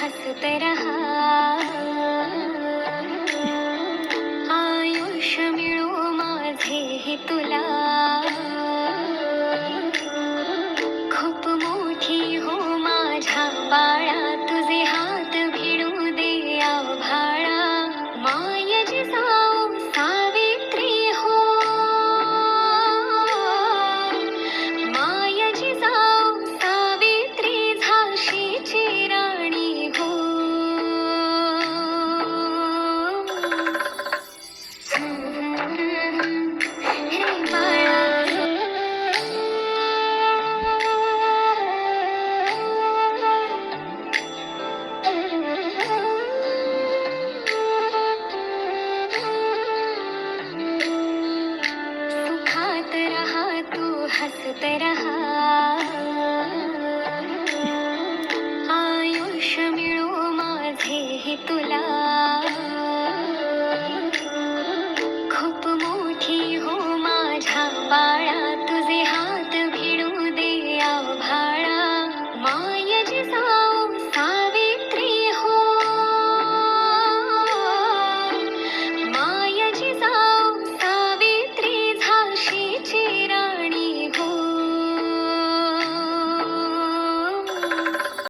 हसत रहा. आयुष्य मिळो माझेही तुला, खूप मोठी हो माझ्या बाळा, तुझे हात भिडू दे आभाळा. माय जिजाऊ सावित्री हो, माय जिजाऊ सावित्री, झाशीची राणी हो. हे बाळा, सुखात रहा तू हसत रहा. आयुष्य मिळो माझेही तुला,